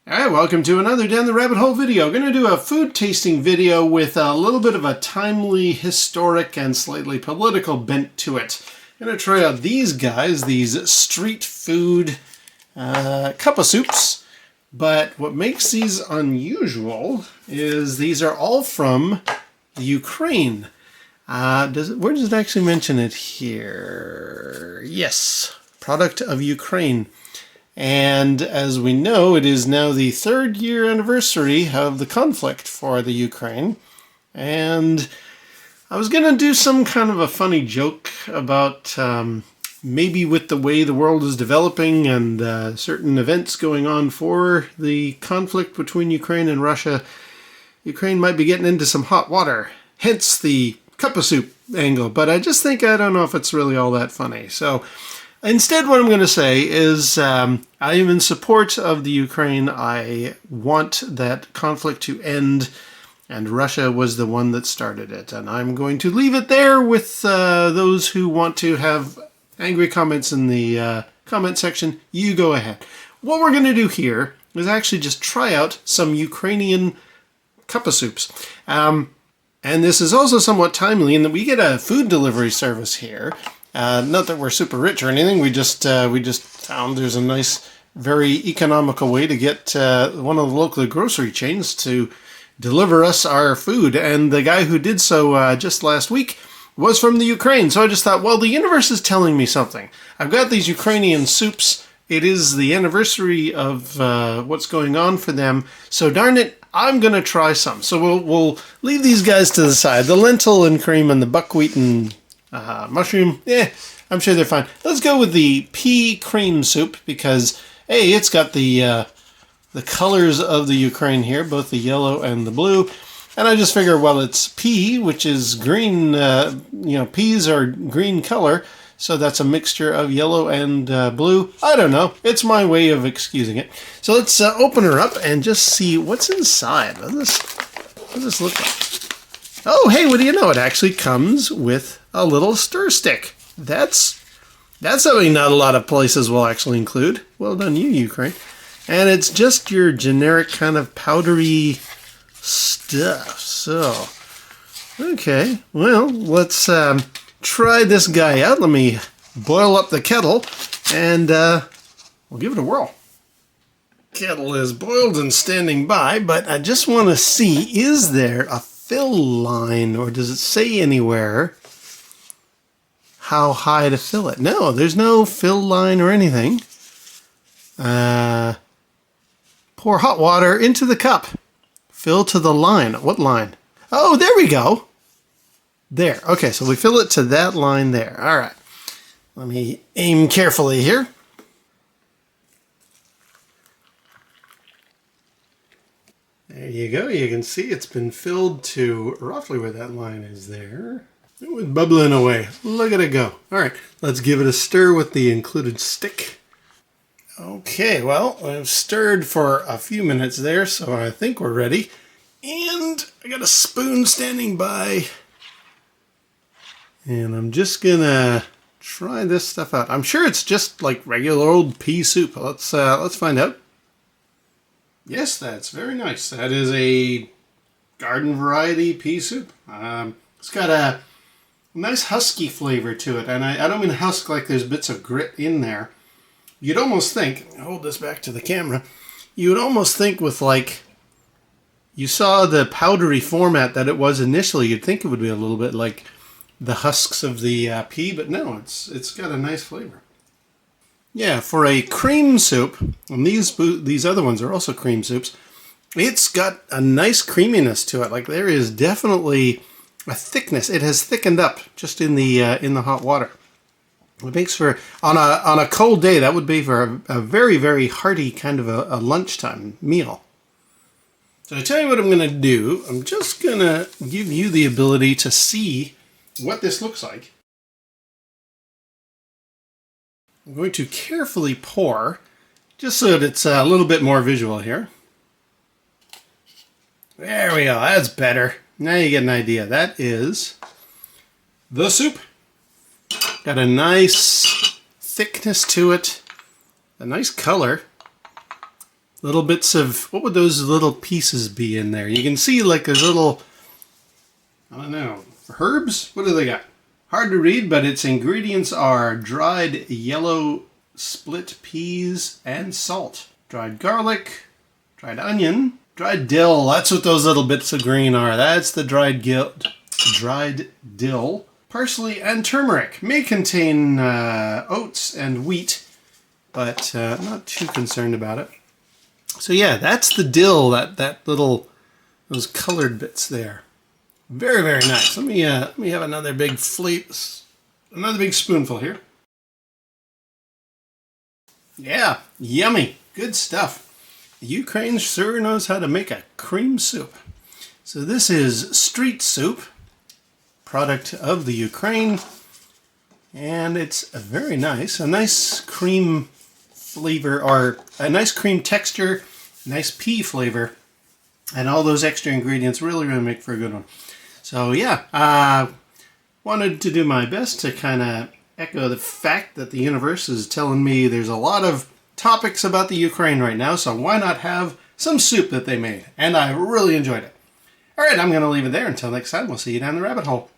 Alright, welcome to another Down the Rabbit Hole video. Going to do a food tasting video with a little bit of a timely, historic, and slightly political bent to it. I'm going to try out these guys, these street food cup of soups. But what makes these unusual is these are all from the Ukraine. Where does it actually mention it here? Yes, product of Ukraine. And as we know, it is now the 3rd year anniversary of the conflict for the Ukraine. And I was going to do some kind of a funny joke about maybe with the way the world is developing and certain events going on for the conflict between Ukraine and Russia, Ukraine might be getting into some hot water. Hence the cup of soup angle. But I don't know if it's really all that funny. So instead, what I'm going to say is I am in support of the Ukraine. I want that conflict to end, and Russia was the one that started it. And I'm going to leave it there with those who want to have angry comments in the comment section. You go ahead. What we're going to do here is actually just try out some Ukrainian cup of soups. And this is also somewhat timely in that we get a food delivery service here. Not that we're super rich or anything. We just found there's a nice, very economical way to get one of the local grocery chains to deliver us our food. And the guy who did so just last week was from the Ukraine. So I just thought, well, the universe is telling me something. I've got these Ukrainian soups. It is the anniversary of what's going on for them. So darn it, I'm going to try some. So we'll leave these guys to the side. The lentil and cream and the buckwheat and mushroom, I'm sure they're fine. Let's go with the pea cream soup because, hey, it's got the colors of the Ukraine here, both the yellow and the blue. And I just figure, well, it's pea, which is green, peas are green color, so that's a mixture of yellow and blue. I don't know. It's my way of excusing it. So let's open her up and just see what's inside. What does this look like? Oh, hey, what do you know? It actually comes with a little stir stick. That's something not a lot of places will actually include. Well done, you, Ukraine. And it's just your generic kind of powdery stuff. So, okay, well, let's try this guy out. Let me boil up the kettle, and we'll give it a whirl. Kettle is boiled and standing by, but I just want to see, is there a fill line, or does it say anywhere how high to fill it? No, there's no fill line or anything. Pour hot water into the cup. Fill to the line. What line? Oh, there we go. There. Okay, so we fill it to that line there. All right. Let me aim carefully here. There you go. You can see it's been filled to roughly where that line is there. It was bubbling away. Look at it go. All right, let's give it a stir with the included stick. Okay, well, I've stirred for a few minutes there, so I think we're ready. And I got a spoon standing by. And I'm just gonna try this stuff out. I'm sure it's just like regular old pea soup. Let's find out. Yes, that's very nice. That is a garden variety pea soup. It's got a nice husky flavor to it, and I don't mean husk like there's bits of grit in there. You'd almost think, hold this back to the camera, you would almost think with like, you saw the powdery format that it was initially, you'd think it would be a little bit like the husks of the pea, but no, it's got a nice flavor. Yeah, for a cream soup, and these other ones are also cream soups, it's got a nice creaminess to it. Like there is definitely a thickness. It has thickened up just in the hot water. It makes for, on a cold day, that would be for a very, very hearty kind of a lunchtime meal. So I tell you what I'm going to do. I'm just going to give you the ability to see what this looks like. I'm going to carefully pour, just so that it's a little bit more visual here. There we go. That's better. Now you get an idea. That is the soup. Got a nice thickness to it, a nice color. little bits of, what would those little pieces be in there? You can see like there's little, I don't know, herbs? What do they got? Hard to read, but its ingredients are dried yellow split peas and salt. Dried garlic, dried onion, dried dill. That's what those little bits of green are. That's the dried dill. Parsley and turmeric. May contain oats and wheat, but I'm not too concerned about it. So yeah, that's the dill, that little, those colored bits there. Very, very nice. Let me have another big spoonful here. Yeah, yummy. Good stuff. Ukraine sure knows how to make a cream soup. So this is street soup, product of the Ukraine, and it's very nice. A nice cream flavor, or a nice cream texture, nice pea flavor, and all those extra ingredients really make for a good one. So yeah, wanted to do my best to kind of echo the fact that the universe is telling me there's a lot of topics about the Ukraine right now, so why not have some soup that they made? And I really enjoyed it. All right, I'm going to leave it there. Until next time, we'll see you down the rabbit hole.